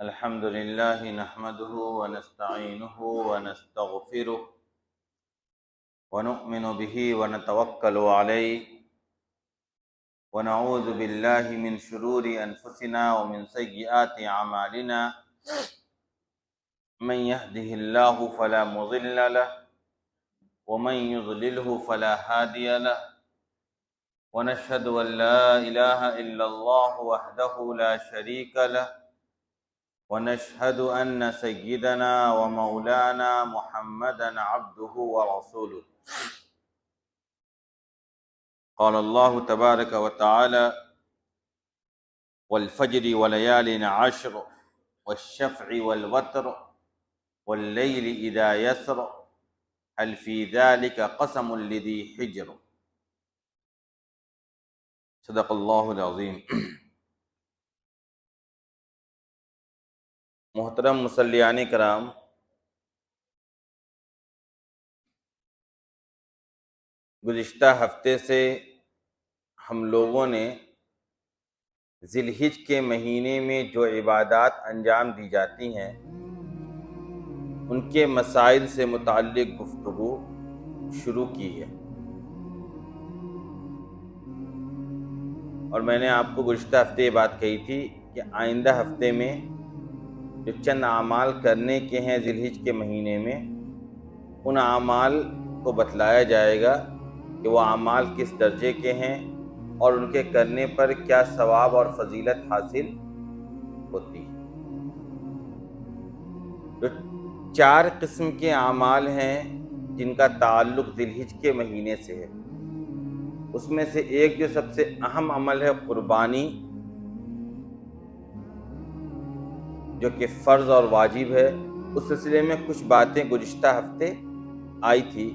الحمد لله نحمده ونستعينه ونستغفره ونؤمن به ونتوكل عليه ونعوذ بالله من شرور أنفسنا ومن سيئات أعمالنا من يهده الله فلا مضل له ومن يضلله فلا هادي له ونشهد أن لا إله إلا الله وحده لا شريك له ونشهد أن سيدنا ومولانا محمدا عبده ورسوله قال الله تبارك وتعالى والفجر وليال عشر والشفع والوتر والليل إذا يسر هل في ذلك قسم لذي حجر صدق اللہ العظیم۔ محترم مصلیان کرام، گزشتہ ہفتے سے ہم لوگوں نے ذی الحجہ کے مہینے میں جو عبادات انجام دی جاتی ہیں ان کے مسائل سے متعلق گفتگو شروع کی ہے، اور میں نے آپ کو گزشتہ ہفتے یہ بات کہی تھی کہ آئندہ ہفتے میں جو چند اعمال کرنے کے ہیں ذی الحجہ کے مہینے میں، ان اعمال کو بتلایا جائے گا کہ وہ اعمال کس درجے کے ہیں اور ان کے کرنے پر کیا ثواب اور فضیلت حاصل ہوتی ہے۔ جو 4 قسم کے اعمال ہیں جن کا تعلق ذی الحجہ کے مہینے سے ہے، اس میں سے ایک جو سب سے اہم عمل ہے قربانی، جو کہ فرض اور واجب ہے۔ اس سلسلے میں کچھ باتیں گزشتہ ہفتے آئی تھی،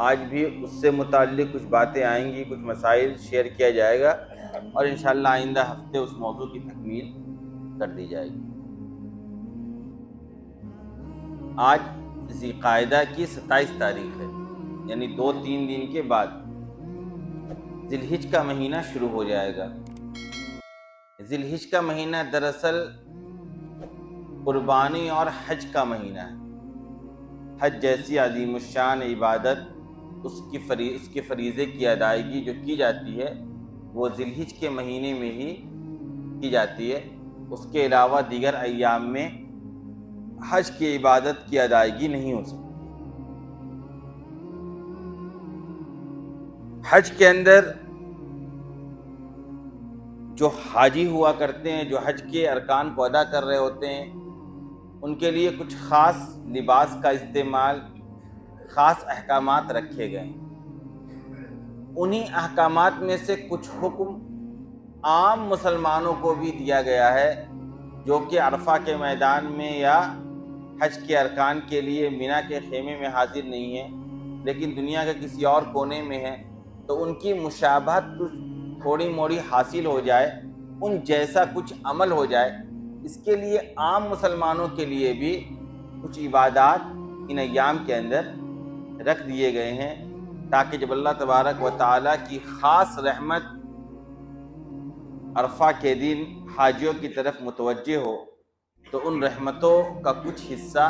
آج بھی اس سے متعلق کچھ باتیں آئیں گی، کچھ مسائل شیئر کیا جائے گا، اور انشاءاللہ آئندہ ہفتے اس موضوع کی تکمیل کر دی جائے گی۔ آج ذی القعدہ کی 27 تاریخ ہے، یعنی 2-3 دن کے بعد ذی الحجہ کا مہینہ شروع ہو جائے گا۔ ذی الحجہ کا مہینہ دراصل قربانی اور حج کا مہینہ ہے۔ حج جیسی عظیم الشان عبادت، اس کے فریضے کی ادائیگی جو کی جاتی ہے وہ ذی الحجہ کے مہینے میں ہی کی جاتی ہے۔ اس کے علاوہ دیگر ایام میں حج کی عبادت کی ادائیگی نہیں ہو سکتی۔ حج کے اندر جو حاجی ہوا کرتے ہیں، جو حج کے ارکان کو ادا کر رہے ہوتے ہیں، ان کے لیے کچھ خاص لباس کا استعمال، خاص احکامات رکھے گئے ہیں۔ انہی احکامات میں سے کچھ حکم عام مسلمانوں کو بھی دیا گیا ہے، جو کہ عرفہ کے میدان میں یا حج کے ارکان کے لیے مینا کے خیمے میں حاضر نہیں ہیں، لیکن دنیا کے کسی اور کونے میں ہیں، تو ان کی مشابہت تھوڑی موڑی حاصل ہو جائے، ان جیسا کچھ عمل ہو جائے، اس کے لیے عام مسلمانوں کے لیے بھی کچھ عبادات ان ایام کے اندر رکھ دیے گئے ہیں، تاکہ جب اللہ تبارک و تعالیٰ کی خاص رحمت عرفہ کے دن حاجیوں کی طرف متوجہ ہو تو ان رحمتوں کا کچھ حصہ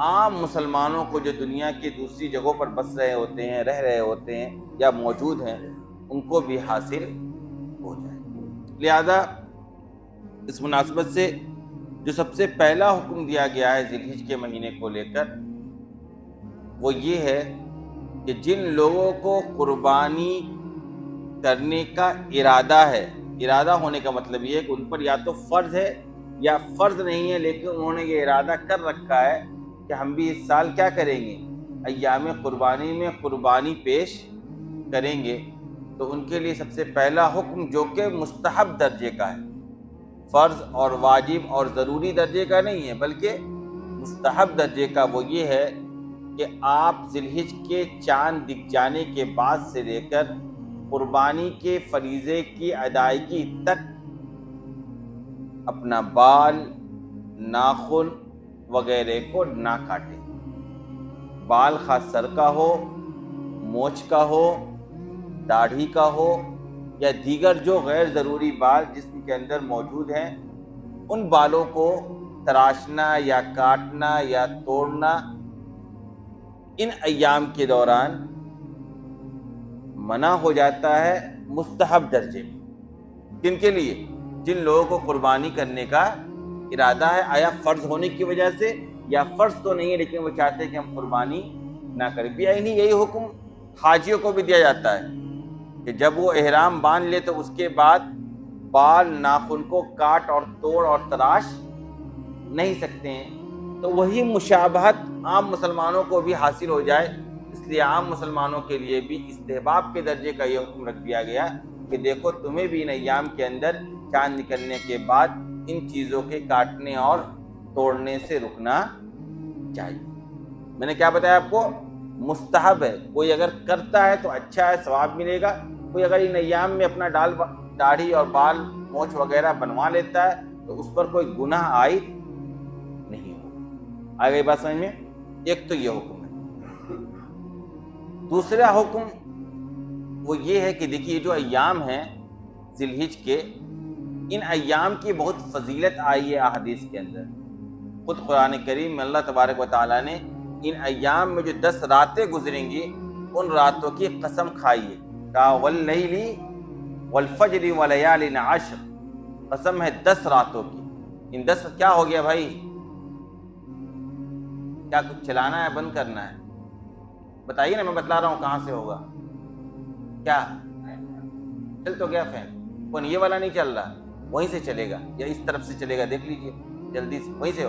عام مسلمانوں کو جو دنیا کی دوسری جگہوں پر بس رہے ہوتے ہیں، رہ رہے ہوتے ہیں یا موجود ہیں، ان کو بھی حاصل ہو جائے۔ لہذا اس مناسبت سے جو سب سے پہلا حکم دیا گیا ہے ذی الحجہ کے مہینے کو لے کر، وہ یہ ہے کہ جن لوگوں کو قربانی کرنے کا ارادہ ہے، ارادہ ہونے کا مطلب یہ ہے کہ ان پر یا تو فرض ہے یا فرض نہیں ہے، لیکن انہوں نے یہ ارادہ کر رکھا ہے کہ ہم بھی اس سال کیا کریں گے، ایام قربانی میں قربانی پیش کریں گے، تو ان کے لیے سب سے پہلا حکم جو کہ مستحب درجے کا ہے، فرض اور واجب اور ضروری درجے کا نہیں ہے بلکہ مستحب درجے کا، وہ یہ ہے کہ آپ ذی الحجہ کے چاند دکھ جانے کے بعد سے لے کر قربانی کے فریضے کی ادائیگی تک اپنا بال، ناخن وغیرہ کو نہ کاٹے، بال خاص سر کا ہو، مونچھ کا ہو، داڑھی کا ہو، یا دیگر جو غیر ضروری بال جسم کے اندر موجود ہیں، ان بالوں کو تراشنا یا کاٹنا یا توڑنا ان ایام کے دوران منع ہو جاتا ہے مستحب درجے میں۔ کن کے لیے؟ جن لوگوں کو قربانی کرنے کا ارادہ ہے، آیا فرض ہونے کی وجہ سے، یا فرض تو نہیں ہے لیکن وہ چاہتے ہیں کہ ہم قربانی نہ کریں۔ یہی حکم حاجیوں کو بھی دیا جاتا ہے کہ جب وہ احرام باندھ لے تو اس کے بعد بال ناخن کو کاٹ اور توڑ اور تراش نہیں سکتے ہیں۔ تو وہی مشابہت عام مسلمانوں کو بھی حاصل ہو جائے، اس لیے عام مسلمانوں کے لیے بھی استحباب کے درجے کا یہ حکم رکھ دیا گیا کہ دیکھو تمہیں بھی ان ایام کے اندر چاند نکلنے کے بعد ان چیزوں کے کاٹنے اور توڑنے سے رکنا چاہیے۔ میں نے کیا بتایا آپ کو؟ مستحب ہے، کوئی اگر کرتا ہے تو اچھا ہے، ثواب ملے گا۔ کوئی اگر ان ایام میں اپنا داڑھی اور بال مونچھ وغیرہ بنوا لیتا ہے تو اس پر کوئی گناہ عائد نہیں ہوگا۔ آ گئی بات سمجھ میں؟ ایک تو یہ حکم ہے۔ دوسرا حکم وہ یہ ہے کہ دیکھیے جو ایام ہیں ذی الحج کے، ان ایام کی بہت فضیلت آئی ہے احادیث کے اندر۔ خود قرآن کریم میں اللہ تبارک و تعالیٰ نے ان ایام میں جو 10 راتیں گزریں گی ان راتوں کی قسم کھائی ہے، کہا واللیل والفجر ولیال عشر، قسم ہے 10 راتوں کی۔ ان 10 کیا ہو گیا بھائی؟ کیا کچھ چلانا ہے، بند کرنا ہے؟ بتائیے نا، میں بتلا رہا ہوں کہاں سے ہوگا۔ کیا چل تو گیا فین؟ کون یہ والا نہیں چل رہا؟ وہیں سے چلے گا یا اس طرف سے چلے گا، دیکھ لیجئے جلدی سے، وہیں سے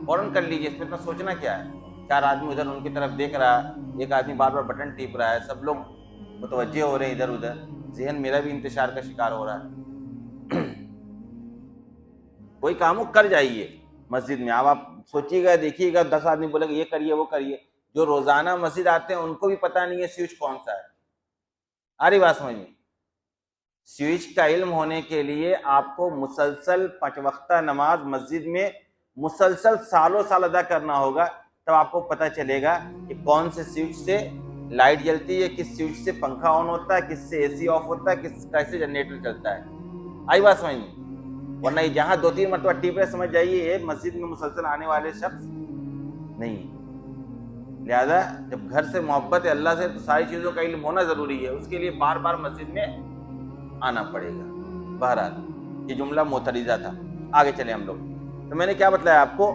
فوراً کر لیجئے، اس میں اتنا سوچنا کیا ہے؟ 4 آدمی ادھر ان کی طرف دیکھ رہا ہے، ایک آدمی بار بار بٹن ٹیپ رہا ہے، سب لوگ متوجہ ہو رہے ہیں ادھر ادھر، ذہن میرا بھی انتشار کا شکار ہو رہا ہے۔ کوئی کام کر جائیے مسجد میں، اب آپ سوچیے گا، دیکھیے گا، 10 آدمی بولے گا یہ کریے وہ کریے، جو روزانہ مسجد آتے ہیں ان کو بھی پتہ نہیں ہے سوئچ کون سا ہے۔ آ رہی بات سمجھ میں؟ سوئچ کا علم ہونے کے لیے آپ کو مسلسل 5 وقتہ نماز مسجد میں مسلسل سالوں سال ادا کرنا ہوگا، تب آپ کو پتہ چلے گا کہ کون سے سوئچ سے لائٹ جلتی ہے، کس سوئچ سے پنکھا آن ہوتا ہے، کس سے اے سی آف ہوتا ہے، کیسے جنریٹر چلتا ہے۔ آئی بات سمجھ میں؟ ورنہ یہ جہاں 2-3 مرتبہ ٹیپ رہے سمجھ جائیے یہ مسجد میں مسلسل آنے والے شخص نہیں۔ لہذا جب گھر سے محبت ہے اللہ سے تو ساری چیزوں کا علم ہونا ضروری ہے، اس کے لیے بار بار مسجد میں آنا پڑے گا۔ بہرحال یہ جملہ معترضہ تھا، آگے چلیں ہم لوگ۔ تو میں نے کیا بتلایا آپ کو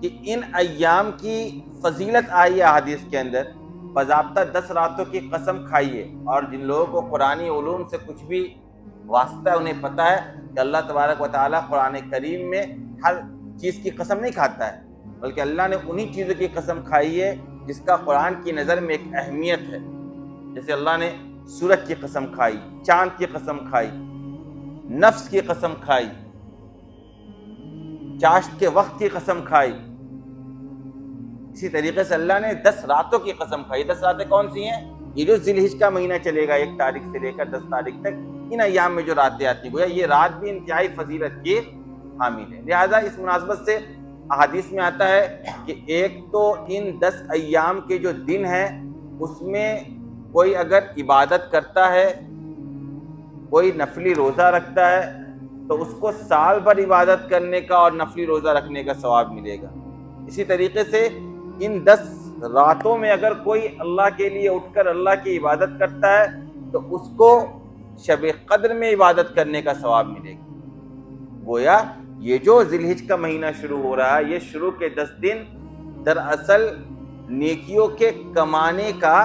کہ ان ایام کی فضیلت آئی ہے احادیث کے اندر، باضابطہ 10 راتوں کی قسم کھائیے، اور جن لوگوں کو قرآنی علوم سے کچھ بھی واسطہ ہے انہیں پتہ ہے کہ اللہ تبارک و تعالیٰ قرآن کریم میں ہر چیز کی قسم نہیں کھاتا ہے، بلکہ اللہ نے انہی چیزوں کی قسم کھائی ہے جس کا قرآن کی نظر میں ایک اہمیت ہے۔ جیسے اللہ نے سورج کی قسم کھائی، چاند کی قسم کھائی، نفس کی قسم کھائی، چاشت کے وقت کی قسم کھائی، اسی طریقے سے اللہ نے 10 راتوں کی قسم کھائی۔ 10 راتیں کون سی ہیں؟ یہ جو ذی الحج کا مہینہ چلے گا 1 تاریخ سے لے کر 10 تاریخ تک، ان ایام میں جو راتیں آتی ہیں، گویا یہ رات بھی انتہائی فضیلت کی حامل ہے۔ لہذا اس مناسبت سے احادیث میں آتا ہے کہ ایک تو ان 10 ایام کے جو دن ہیں اس میں کوئی اگر عبادت کرتا ہے، کوئی نفلی روزہ رکھتا ہے تو اس کو سال بھر عبادت کرنے کا اور نفلی روزہ رکھنے کا ثواب ملے گا۔ اسی طریقے سے ان 10 راتوں میں اگر کوئی اللہ کے لیے اٹھ کر اللہ کی عبادت کرتا ہے تو اس کو شب قدر میں عبادت کرنے کا ثواب ملے گا۔ گویا یہ جو ذی الحج کا مہینہ شروع ہو رہا ہے، یہ شروع کے 10 دن دراصل نیکیوں کے کمانے کا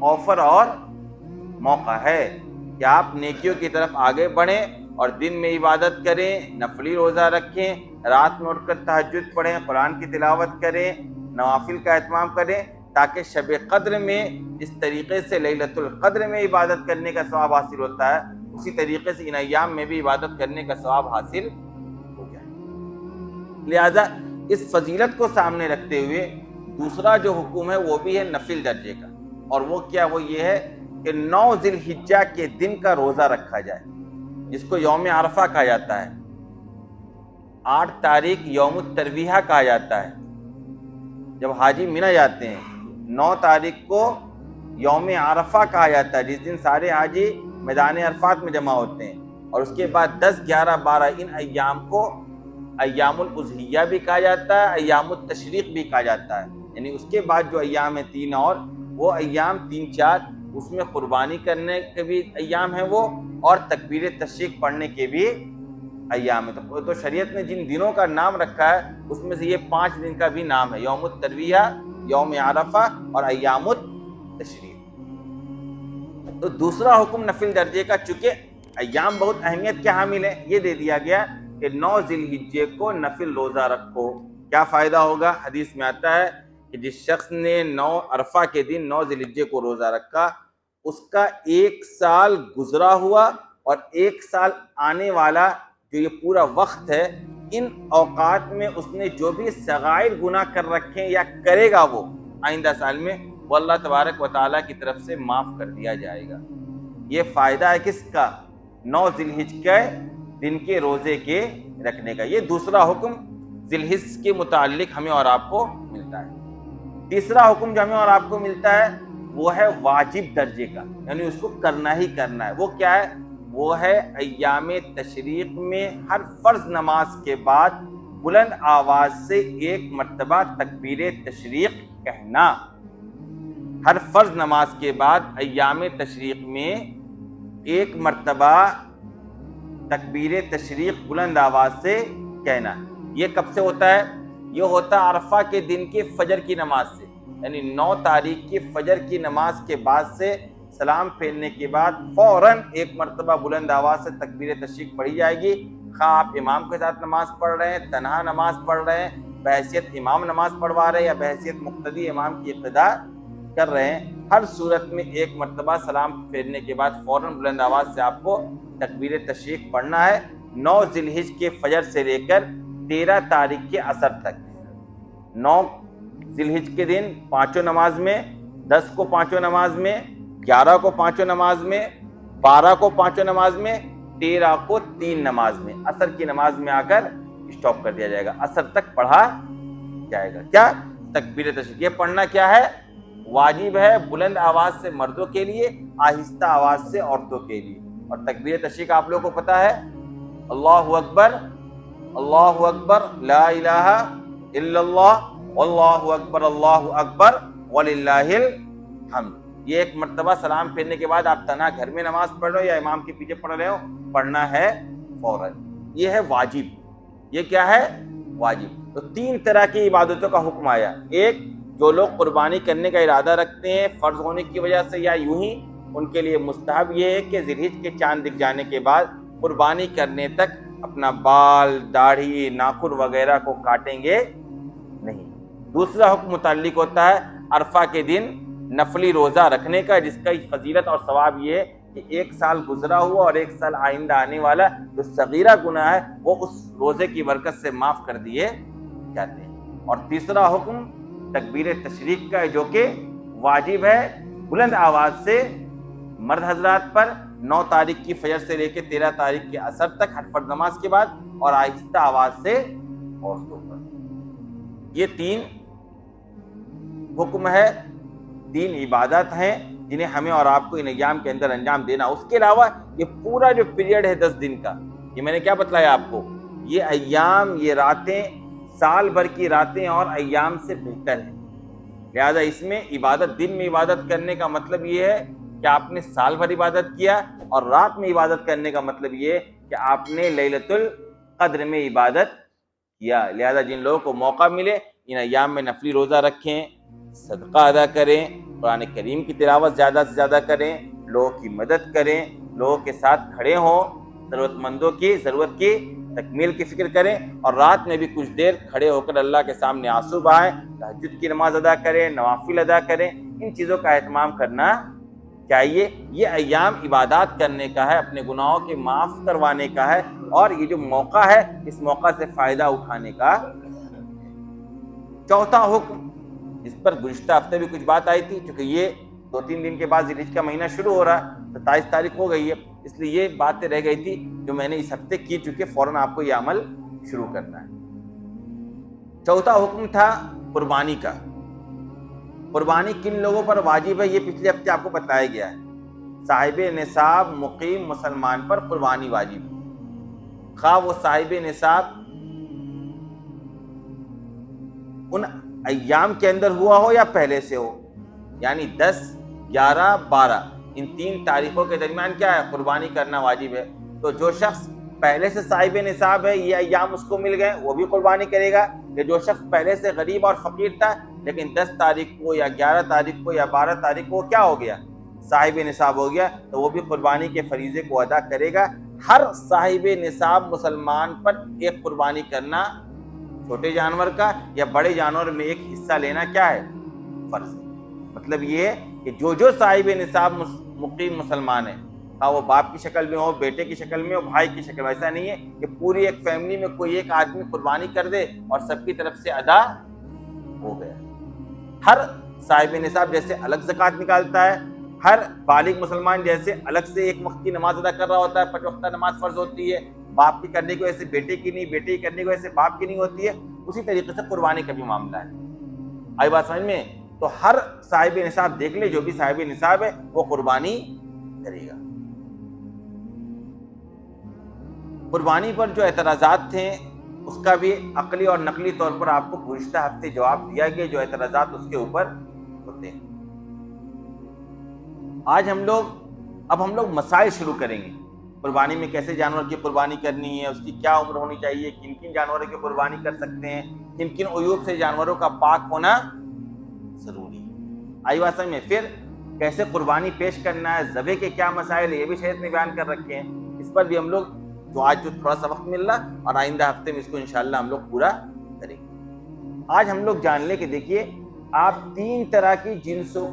آفر اور موقع ہے کہ آپ نیکیوں کی طرف آگے بڑھیں اور دن میں عبادت کریں، نفلی روزہ رکھیں، رات میں اٹھ کر تہجد پڑھیں، قرآن کی تلاوت کریں، نوافل کا اہتمام کریں، تاکہ شب قدر میں جس طریقے سے لیلۃ القدر میں عبادت کرنے کا ثواب حاصل ہوتا ہے، اسی طریقے سے ان ایام میں بھی عبادت کرنے کا ثواب حاصل ہو جائے۔ لہذا اس فضیلت کو سامنے رکھتے ہوئے دوسرا جو حکم ہے وہ بھی ہے نفل درجے کا، اور وہ کیا؟ وہ یہ ہے کہ 9 ذی الحجہ کے دن کا روزہ رکھا جائے، جس کو یوم عرفہ کہا جاتا ہے۔ 8 تاریخ یوم الترویہ کہا جاتا ہے جب حاجی منی جاتے ہیں. 9 تاریخ کو یوم عرفہ کہا جاتا ہے جس دن سارے حاجی میدان عرفات میں جمع ہوتے ہیں. اور اس کے بعد 10 11 12 ان ایام کو ایام الاضحیہ بھی کہا جاتا ہے, ایام التشریق بھی کہا جاتا ہے. یعنی اس کے بعد جو ایام ہیں 3 اور وہ ایام 3 4 اس میں قربانی کرنے کے بھی ایام ہیں وہ, اور تکبیر تشریق پڑھنے کے بھی ایام ہیں. تو شریعت نے جن دنوں کا نام رکھا ہے اس میں سے یہ 5 دن کا بھی نام ہے, یوم الترویہ, یوم عرفہ اور ایام التشریق. تو دوسرا حکم نفل درجے کا, چونکہ ایام بہت اہمیت کے حامل ہیں, یہ دے دیا گیا کہ 9 ذی الحجہ کو نفل روزہ رکھو. کیا فائدہ ہوگا؟ حدیث میں آتا ہے کہ جس شخص نے 9 عرفہ کے دن 9 ذی الحجہ کو روزہ رکھا اس کا 1 سال گزرا ہوا اور 1 سال آنے والا جو یہ پورا وقت ہے, ان اوقات میں اس نے جو بھی صغائر گناہ کر رکھے یا کرے گا وہ آئندہ سال میں, وہ اللہ تبارک و تعالیٰ کی طرف سے معاف کر دیا جائے گا. یہ فائدہ ہے کس کا؟ 9 ذی الحجہ کے دن کے روزے کے رکھنے کا. یہ دوسرا حکم ذی الحجہ کے متعلق ہمیں اور آپ کو ملتا ہے. تیسرا حکم جو ہمیں اور آپ کو ملتا ہے وہ ہے واجب درجے کا, یعنی اس کو کرنا ہی کرنا ہے. وہ کیا ہے؟ وہ ہے ایام تشریق میں ہر فرض نماز کے بعد بلند آواز سے 1 مرتبہ تکبیر تشریق کہنا. ہر فرض نماز کے بعد ایام تشریق میں 1 مرتبہ تکبیر تشریق بلند آواز سے کہنا. یہ کب سے ہوتا ہے؟ یہ ہوتا ہے عرفہ کے دن کے فجر کی نماز سے, یعنی 9 تاریخ کی فجر کی نماز کے بعد سے سلام پھیرنے کے بعد فوراً 1 مرتبہ بلند آواز سے تکبیر تشریق پڑھی جائے گی. خواہ آپ امام کے ساتھ نماز پڑھ رہے ہیں, تنہا نماز پڑھ رہے ہیں, بحیثیت امام نماز پڑھوا رہے ہیں یا بحیثیت مقتدی امام کی اقتداء کر رہے ہیں, ہر صورت میں 1 مرتبہ سلام پھیرنے کے بعد فوراً بلند آواز سے آپ کو تکبیر تشریق پڑھنا ہے. 9 ذی الحجہ کے فجر سے لے کر 13 تاریخ کے عصر تک. 9 ذی الحجہ کے دن 5 نماز میں, 10 کو 5 نماز میں, 11 کو 5 نماز میں, 12 کو 5 نماز میں, 13 کو 3 نماز میں, عصر کی نماز میں آ کر اسٹاپ کر دیا جائے گا. عصر تک پڑھا جائے گا. کیا؟ تکبیر تشریق. یہ پڑھنا کیا ہے؟ واجب ہے, بلند آواز سے مردوں کے لیے, آہستہ آواز سے عورتوں کے لیے. اور تکبیر تشریق آپ لوگوں کو پتا ہے, اللہ اکبر, اللہ اکبر, لا الہ الا اللہ, واللہ اکبر, اللہ اکبر وللہ الحمد. یہ 1 مرتبہ سلام پھیرنے کے بعد آپ تنہا گھر میں نماز پڑھ رہے ہو یا امام کے پیچھے پڑھ رہے ہو, پڑھنا ہے فوراً. یہ ہے واجب. یہ کیا ہے؟ واجب. تو 3 طرح کی عبادتوں کا حکم آیا. ایک, جو لوگ قربانی کرنے کا ارادہ رکھتے ہیں فرض ہونے کی وجہ سے یا یوں ہی, ان کے لیے مستحب یہ ہے کہ ذی الحجہ کے چاند دکھ جانے کے بعد قربانی کرنے تک اپنا بال, داڑھی, ناخن وغیرہ کو کاٹیں گے نہیں. دوسرا حکم متعلق ہوتا ہے عرفہ کے دن نفلی روزہ رکھنے کا, جس کا فضیلت اور ثواب یہ ہے کہ 1 سال گزرا ہوا اور 1 سال آئندہ آنے والا جو صغیرہ گناہ ہے وہ اس روزے کی برکت سے معاف کر دیے جاتے ہیں. اور تیسرا حکم تکبیر تشریق کا ہے جو کہ واجب ہے بلند آواز سے مرد حضرات پر 9 تاریخ کی فجر سے لے کے 13 تاریخ کے عصر تک ہر فرض نماز کے بعد, اور آہستہ آواز سے عورتوں پر. یہ 3 حکم ہے, 3 عبادت ہیں جنہیں ہمیں اور آپ کو ان ایام کے اندر انجام دینا. اس کے علاوہ یہ پورا جو پیریڈ ہے 10 دن کا, یہ میں نے کیا بتلایا آپ کو, یہ ایام, یہ راتیں سال بھر کی راتیں اور ایام سے بہتر ہیں. لہذا اس میں عبادت, دن میں عبادت کرنے کا مطلب یہ ہے کہ آپ نے سال بھر عبادت کیا, اور رات میں عبادت کرنے کا مطلب یہ ہے کہ آپ نے لیلۃ القدر میں عبادت کیا. لہذا جن لوگوں کو موقع ملے ان ایام میں نفلی روزہ رکھیں, صدقہ ادا کریں, قرآن کریم کی تلاوت زیادہ سے زیادہ کریں, لوگوں کی مدد کریں, لوگوں کے ساتھ کھڑے ہوں, ضرورت مندوں کی ضرورت کی تکمیل کی فکر کریں, اور رات میں بھی کچھ دیر کھڑے ہو کر اللہ کے سامنے آنسو بہائیں, تہجد کی نماز ادا کریں, نوافل ادا کریں. ان چیزوں کا اہتمام کرنا چاہیے. یہ ایام عبادات کرنے کا ہے, اپنے گناہوں کے معاف کروانے کا ہے, اور یہ جو موقع ہے اس موقع سے فائدہ اٹھانے کا. چوتھا حکم جس پر گزشتہ ہفتے بھی کچھ بات آئی تھی, چونکہ یہ 2-3 دن کے بعد ذی الحجہ کا مہینہ شروع ہو رہا ہے, 27 تاریخ ہو گئی ہے, اس لیے یہ باتیں رہ گئی تھی جو میں نے اس ہفتے کی, چونکہ فوراً آپ کو یہ عمل شروع کرنا ہے۔ چوتھا حکم تھا قربانی کا۔ قربانی کن لوگوں پر واجب ہے یہ پچھلے ہفتے آپ کو بتایا گیا ہے۔ صاحب نصاب مقیم مسلمان پر قربانی واجب ہے، خواہ وہ صاحب نصاب ان ایام کے اندر ہوا ہو یا پہلے سے ہو، یعنی 10، 11، 12 ان 3 تاریخوں کے درمیان کیا ہے، قربانی کرنا واجب ہے۔ تو جو شخص پہلے سے صاحب نصاب ہے، یہ ایام اس کو مل گئے، وہ بھی قربانی کرے گا۔ کہ جو شخص پہلے سے غریب اور فقیر تھا لیکن 10 تاریخ کو یا 11 تاریخ کو یا 12 تاریخ کو کیا ہو گیا، صاحب نصاب ہو گیا، تو وہ بھی قربانی کے فریضے کو ادا کرے گا۔ ہر صاحب نصاب مسلمان پر ایک قربانی کرنا، چھوٹے جانور کا یا بڑے جانور میں ایک حصہ لینا کیا ہے، فرض ہے۔ مطلب یہ ہے کہ جو صاحب نصاب مقیم مسلمان ہے، ہاں وہ باپ کی شکل میں ہو، بیٹے کی شکل میں ہو، بھائی کی شکل میں، ایسا نہیں ہے کہ پوری ایک فیملی میں کوئی ایک آدمی قربانی کر دے اور سب کی طرف سے ادا ہو گیا۔ ہر صاحب نصاب جیسے الگ زکوٰۃ نکالتا ہے، ہر بالغ مسلمان جیسے الگ سے ایک وقت کی نماز ادا کر رہا ہوتا ہے، 5 وقتہ نماز فرض ہوتی ہے، باپ کی کرنے کی وجہ سے بیٹے کی نہیں، بیٹے کی کرنے کی وجہ سے باپ کی نہیں ہوتی ہے، اسی طریقے سے قربانی کا بھی معاملہ ہے۔ آئی بات سمجھ میں؟ تو ہر صاحب نصاب دیکھ لے، جو بھی صاحب نصاب ہے وہ قربانی کرے گا۔ قربانی پر جو اعتراضات تھے اس کا بھی عقلی اور نقلی طور پر آپ کو گزشتہ ہفتے جواب دیا گیا، جو اعتراضات اس کے اوپر ہوتے ہیں۔ آج ہم لوگ مسائل شروع کریں گے۔ قربانی میں کیسے جانور کی قربانی کرنی ہے، اس کی کیا عمر ہونی چاہیے، کن کن جانوروں کی قربانی کر سکتے ہیں، کن کن عیوب سے جانوروں کا پاک ہونا ضروری ہے۔ آئی بات سمجھ میں؟ پھر کیسے قربانی پیش کرنا ہے، ذبح کے کیا مسائل ہیں، یہ بھی شریعت نے بیان کر رکھے ہیں۔ اس پر بھی ہم لوگ جو تھوڑا سا وقت مل رہا اور آئندہ ہفتے میں اس کو انشاءاللہ ہم لوگ پورا کریں گے۔ آج ہم لوگ جان لیں کہ دیکھیے، آپ 3 طرح کی جنسوں،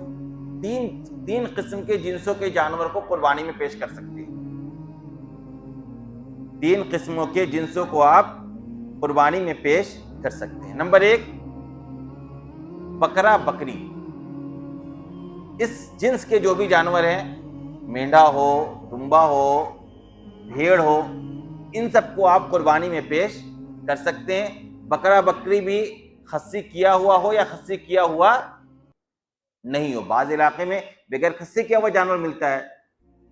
تین قسم کے جنسوں کے جانور کو قربانی میں پیش کر سکتے ہیں۔ 3 قسموں کے جنسوں کو آپ قربانی میں پیش کر سکتے ہیں۔ نمبر 1، بکرا بکری۔ اس جنس کے جو بھی جانور ہیں، مینڈھا ہو، دمبا ہو، بھیڑ ہو، ان سب کو آپ قربانی میں پیش کر سکتے ہیں۔ بکرا بکری بھی خصی کیا ہوا ہو یا خصی کیا ہوا نہیں ہو۔ بعض علاقے میں بغیر خصی کیا ہوا جانور ملتا ہے،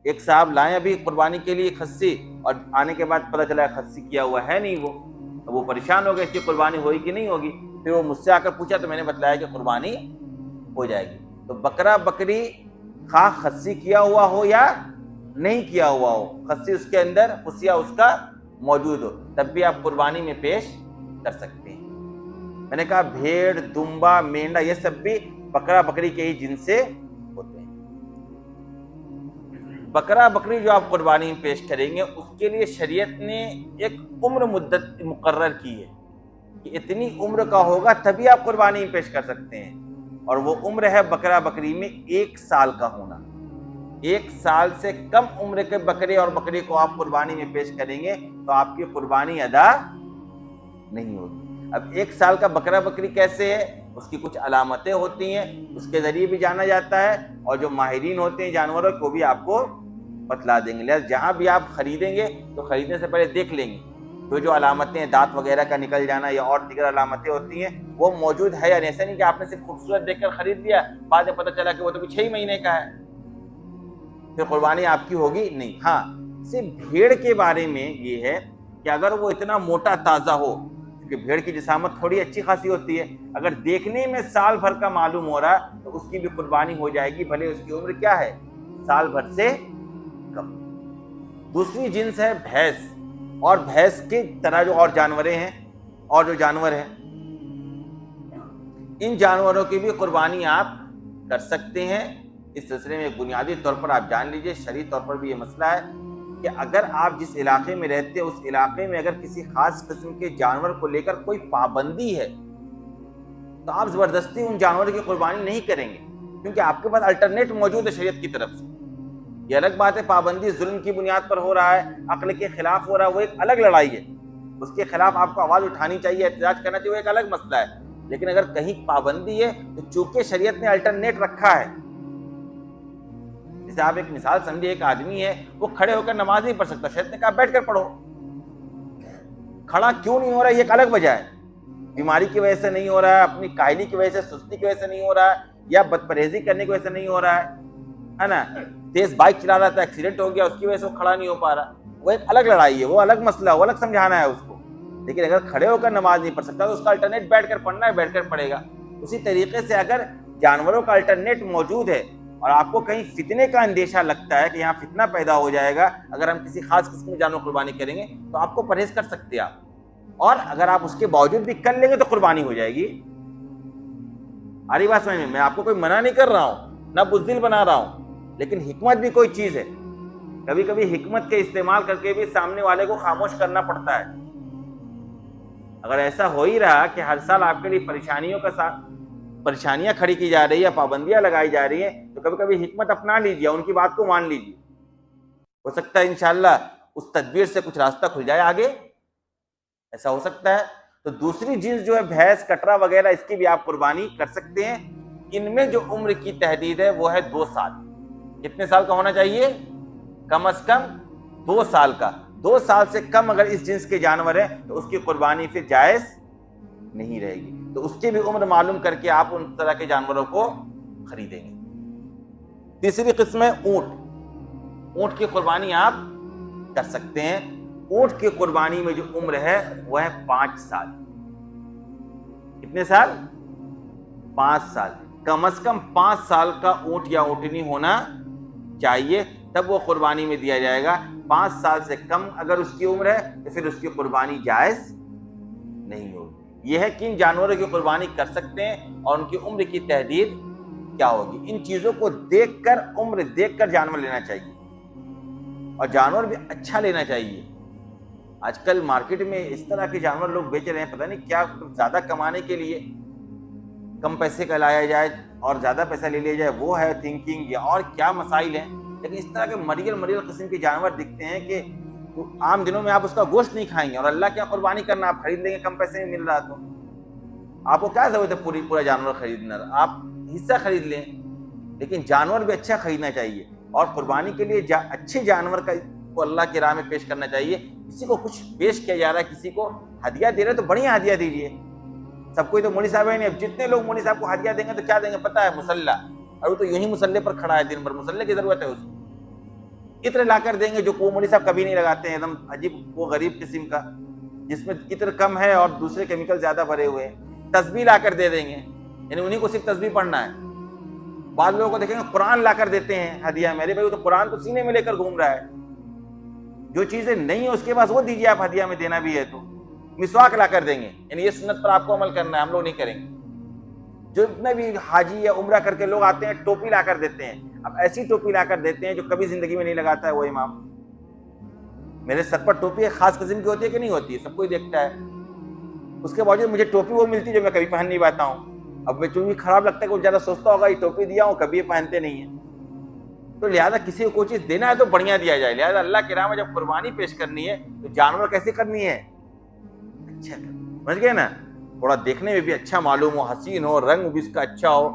ایک صاحب لائیں ابھی قربانی کے لیے خصی، اور آنے کے بعد پتہ چلا خصی کیا ہوا ہے نہیں، وہ پریشان ہو گئے، اس کی قربانی ہوئی کہ نہیں ہوگی۔ پھر وہ مجھ سے آ کر پوچھا تو میں نے بتلایا کہ قربانی ہو جائے گی۔ تو بکرا بکری خواہ خصی کیا ہوا ہو یا نہیں کیا ہوا ہو، خصی اس کے اندر خصیہ اس کا موجود ہو، تب بھی آپ قربانی میں پیش کر سکتے ہیں۔ میں نے کہا بھیڑ، دمبا، مینڈا یہ سب بھی بکرا بکری کے ہی جنس سے ہوتے ہیں۔ بکرا بکری جو آپ قربانی میں پیش کریں گے، اس کے لیے شریعت نے ایک عمر مدت مقرر کی ہے کہ اتنی عمر کا ہوگا تبھی آپ قربانی میں پیش کر سکتے ہیں، اور وہ عمر ہے بکرا بکری میں 1 سال کا ہونا۔ 1 سال سے کم عمر کے بکرے اور بکری کو آپ قربانی میں پیش کریں گے تو آپ کی قربانی ادا نہیں ہوگی۔ اب 1 سال کا بکرا بکری کیسے ہے، اس کی کچھ علامتیں ہوتی ہیں، اس کے ذریعے بھی جانا جاتا ہے، اور جو ماہرین ہوتے ہیں جانوروں کو بھی آپ کو بتلا دیں گے۔ لہٰذا جہاں بھی آپ خریدیں گے تو خریدنے سے پہلے دیکھ لیں گے جو علامتیں، دانت وغیرہ کا نکل جانا یا اور دیگر علامتیں ہوتی ہیں وہ موجود ہے یا نہیں۔ ایسا نہیں کہ آپ نے صرف خوبصورت دیکھ کر خرید لیا، بعد میں پتہ چلا کہ وہ تو 6 مہینے کا ہے، پھر قربانی آپ کی ہوگی نہیں۔ ہاں، صرف بھیڑ کے بارے میں یہ ہے کہ اگر وہ اتنا موٹا تازہ ہو، کیونکہ بھیڑ کی جسامت تھوڑی اچھی خاصی ہوتی ہے، اگر دیکھنے میں سال بھر کا معلوم ہو رہا تو اس کی بھی قربانی ہو جائے گی، بھلے اس کی عمر کیا ہے، سال بھر سے کم۔ دوسری جنس ہے بھینس، اور بھینس کی طرح جو اور جانوریں ہیں، اور جو جانور ہیں، ان جانوروں کی بھی قربانی آپ کر سکتے ہیں۔ اس سلسلے میں بنیادی طور پر آپ جان لیجئے، شرعی طور پر بھی یہ مسئلہ ہے کہ اگر آپ جس علاقے میں رہتے ہیں اس علاقے میں اگر کسی خاص قسم کے جانور کو لے کر کوئی پابندی ہے تو آپ زبردستی ان جانوروں کی قربانی نہیں کریں گے، کیونکہ آپ کے پاس الٹرنیٹ موجود ہے شریعت کی طرف سے۔ یہ الگ بات ہے پابندی ظلم کی بنیاد پر ہو رہا ہے، عقل کے خلاف ہو رہا ہے، وہ ایک الگ لڑائی ہے، اس کے خلاف آپ کو آواز اٹھانی چاہیے، احتجاج کرنا چاہیے، وہ ایک الگ مسئلہ ہے۔ لیکن اگر کہیں پابندی ہے تو چونکہ شریعت نے الٹرنیٹ رکھا ہے، جیسے آپ ایک مثال سمجھے، ایک آدمی ہے وہ کھڑے ہو کر نماز نہیں پڑھ سکتا، شریعت نے کہا بیٹھ کر پڑھو، کھڑا کیوں نہیں ہو رہا ہے یہ ایک الگ وجہ ہے. بیماری کی وجہ سے نہیں ہو رہا ہے, اپنی کاہلی کی وجہ سے, سستی کی وجہ سے نہیں ہو رہا ہے, یا بد پرہیزی کرنے کی وجہ سے نہیں ہو رہا ہے نا, تیز بائک چلا رہا تھا ایکسیڈنٹ ہو گیا اس کی وجہ سے وہ کھڑا نہیں ہو پا رہا, وہ ایک الگ لڑائی ہے, وہ الگ مسئلہ, وہ الگ سمجھانا ہے اس کو. لیکن اگر کھڑے ہو کر نماز نہیں پڑھ سکتا تو اس کا الٹرنیٹ بیٹھ کر پڑھنا ہے, بیٹھ کر پڑھے گا. اسی طریقے سے اگر جانوروں کا الٹرنیٹ موجود ہے اور آپ کو کہیں فتنے کا اندیشہ لگتا ہے کہ یہاں فتنہ پیدا ہو جائے گا اگر ہم کسی خاص قسم کے جانور قربانی کریں گے, تو آپ کو پرہیز کر سکتے ہیں آپ, اور اگر آپ اس کے باوجود بھی کر لیں گے تو قربانی ہو جائے گی. آ رہی بات سمجھ میں؟ میں آپ کو کوئی منع نہیں کر رہا ہوں, نہ بزدل بنا رہا ہوں, لیکن حکمت بھی کوئی چیز ہے. کبھی کبھی حکمت کے استعمال کر کے بھی سامنے والے کو خاموش کرنا پڑتا ہے. اگر ایسا ہو ہی رہا کہ ہر سال آپ کے لیے پریشانیاں کھڑی کی جا رہی ہے, پابندیاں لگائی جا رہی ہیں, تو کبھی کبھی حکمت اپنا لیجیے, ان کی بات کو مان لیجیے. ہو سکتا ہے انشاءاللہ اس تدبیر سے کچھ راستہ کھل جائے آگے, ایسا ہو سکتا ہے. تو دوسری چیز جو ہے بھینس, کٹرا وغیرہ, اس کی بھی آپ قربانی کر سکتے ہیں. ان میں جو عمر کی تحدید ہے وہ ہے 2 سال. کتنے سال کا ہونا چاہیے؟ کم از کم 2 سال کا. 2 سال سے کم اگر اس جنس کے جانور ہیں تو اس کی قربانی پھر جائز نہیں رہے گی. تو اس کی بھی عمر معلوم کر کے آپ ان طرح کے جانوروں کو خریدیں گے. تیسری قسم ہے اونٹ. اونٹ کی قربانی آپ کر سکتے ہیں. اونٹ کی قربانی میں جو عمر ہے وہ ہے 5 سال. کتنے سال؟ 5 سال. کم از کم 5 سال کا اونٹ یا اونٹنی ہونا چاہیے, تب وہ قربانی میں دیا جائے گا. 5 سال سے کم اگر اس کی عمر ہے تو پھر اس کی قربانی جائز نہیں ہوگی. یہ ہے کہ ان جانوروں کی قربانی کر سکتے ہیں اور ان کی عمر کی تحدید کیا ہوگی. ان چیزوں کو دیکھ کر, عمر دیکھ کر جانور لینا چاہیے, اور جانور بھی اچھا لینا چاہیے. آج کل مارکیٹ میں اس طرح کے جانور لوگ بیچ رہے ہیں, پتہ نہیں کیا, زیادہ کمانے کے لیے کم پیسے کا لایا جائے اور زیادہ پیسہ لے لیا جائے, وہ ہے تھنکنگ, یا اور کیا مسائل ہیں. لیکن اس طرح کے مریل قسم کے جانور دکھتے ہیں کہ عام دنوں میں آپ اس کا گوشت نہیں کھائیں گے, اور اللہ کیا قربانی کرنا, آپ خرید لیں گے کم پیسے میں مل رہا. تو آپ کو کیا ضرورت ہے پورا جانور خریدنا, آپ حصہ خرید لیں. لیکن جانور بھی اچھا خریدنا چاہیے, اور قربانی کے لیے اچھے جانور کو اللہ کی راہ میں پیش کرنا چاہیے. کسی کو کچھ پیش کیا جا رہا ہے, کسی کو ہدیہ دے رہے تو بڑھیا ہدیہ دیجیے. سب کوئی تو مولوی صاحب ہے نہیں, اب جتنے لوگ مولوی صاحب کو ہدیہ دیں گے تو کیا دیں گے پتہ ہے؟ مسلح. اور وہ تو یوں ہی مسلح پر کھڑا ہے دن بھر, مسلح کی ضرورت ہے اس کو. عطر لا کر دیں گے جو مولوی صاحب کبھی نہیں لگاتے ہیں, ایک دم عجیب وہ غریب قسم کا جس میں عطر کم ہے اور دوسرے کیمیکل زیادہ بھرے ہوئے ہیں. تسبیح لا کر دے دیں گے, یعنی انہیں کو صرف تسبیح پڑھنا ہے. بعض لوگوں کو دیکھیں گے قرآن لا کر دیتے ہیں ہدیہ. میرے بھائی, وہ تو قرآن تو سینے میں لے کر گھوم رہا ہے. جو چیزیں نہیں ہیں اس کے پاس وہ دیجیے آپ ہدیہ میں, دینا بھی ہے تو. مسواک لا کر دیں گے, یعنی یہ سنت پر آپ کو عمل کرنا ہے, ہم لوگ نہیں کریں گے. جو اتنے بھی حاجی یا عمرہ کر کے لوگ آتے ہیں ٹوپی لا کر دیتے ہیں. اب ایسی ٹوپی لا کر دیتے ہیں جو کبھی زندگی میں نہیں لگاتا ہے وہ امام. میرے سر پر ٹوپی ایک خاص قسم کی ہوتی ہے کہ نہیں ہوتی ہے, سب کوئی دیکھتا ہے. اس کے باوجود مجھے ٹوپی وہ ملتی ہے جو میں کبھی پہن نہیں پاتا ہوں. اب میں چونکہ خراب لگتا ہے کہ وہ زیادہ سوچتا ہوگا یہ ٹوپی دیا ہوں, کبھی یہ پہنتے نہیں ہیں. تو لہٰذا کسی کو کوئی چیز دینا ہے تو بڑھیا دیا جائے. لہٰذا اللہ کی راہ میں جب قربانی پیش کرنی ہے تو جانور کیسے کرنی ہے؟ اچھا سمجھ گئے نا, تھوڑا دیکھنے میں بھی اچھا معلوم ہو, حسین ہو, رنگ بھی اس کا اچھا ہو,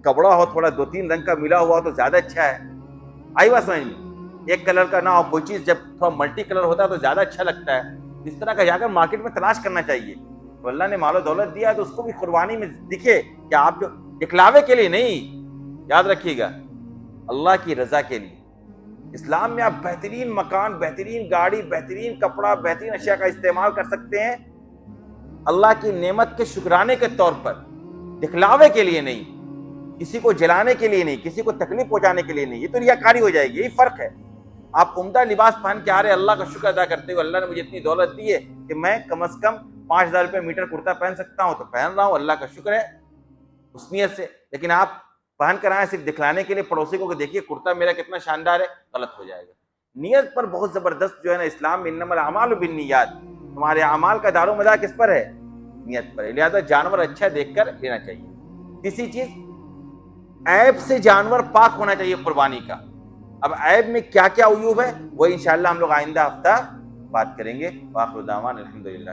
کپڑا ہو تھوڑا 2-3 رنگ کا ملا ہوا ہو تو زیادہ اچھا ہے. آئی بات سمجھ میں؟ ایک کلر کا نہ ہو کوئی چیز, جب تھوڑا ملٹی کلر ہوتا ہے تو زیادہ اچھا لگتا ہے. اس طرح کا جا کر مارکیٹ میں تلاش کرنا چاہیے. تو اللہ نے مال و دولت دیا تو اس کو بھی قربانی میں دکھے کہ آپ جو دکھلاوے کے لیے نہیں, یاد رکھیے گا, اللہ کی رضا کے لیے. اسلام میں آپ بہترین مکان, بہترین گاڑی, بہترین کپڑا, بہترین اشیاء کا استعمال کر سکتے ہیں اللہ کی نعمت کے شکرانے کے طور پر, دکھلاوے کے لیے نہیں, کسی کو جلانے کے لیے نہیں, کسی کو تکلیف پہنچانے کے لیے نہیں. یہ تو ریاکاری ہو جائے گی. یہی فرق ہے. آپ عمدہ لباس پہن کے آ رہے, اللہ کا شکر ادا کرتے ہوئے اللہ نے مجھے اتنی دولت دی ہے کہ میں کم از کم 5,000 روپے میٹر کرتا پہن سکتا ہوں, تو پہن رہا ہوں, اللہ کا شکر ہے, اس نیت سے. لیکن آپ پہن کر آئے صرف دکھلانے کے لیے پڑوسی کو کہ دیکھیے کرتا میرا کتنا شاندار ہے, غلط ہو جائے گا. نیت پر بہت زبردست جو ہے نا اسلام میں, انما الاعمال بالنیات, تمہارے اعمال کا دار و مدار کس پر ہے؟ نیت پر ہے. لہذا جانور اچھا دیکھ کر لینا چاہیے. تیسری چیز, عیب سے جانور پاک ہونا چاہیے قربانی کا. اب عیب میں کیا کیا عیوب ہے وہ انشاءاللہ ہم لوگ آئندہ ہفتہ بات کریں گے. وآخر دعوانا الحمدللہ.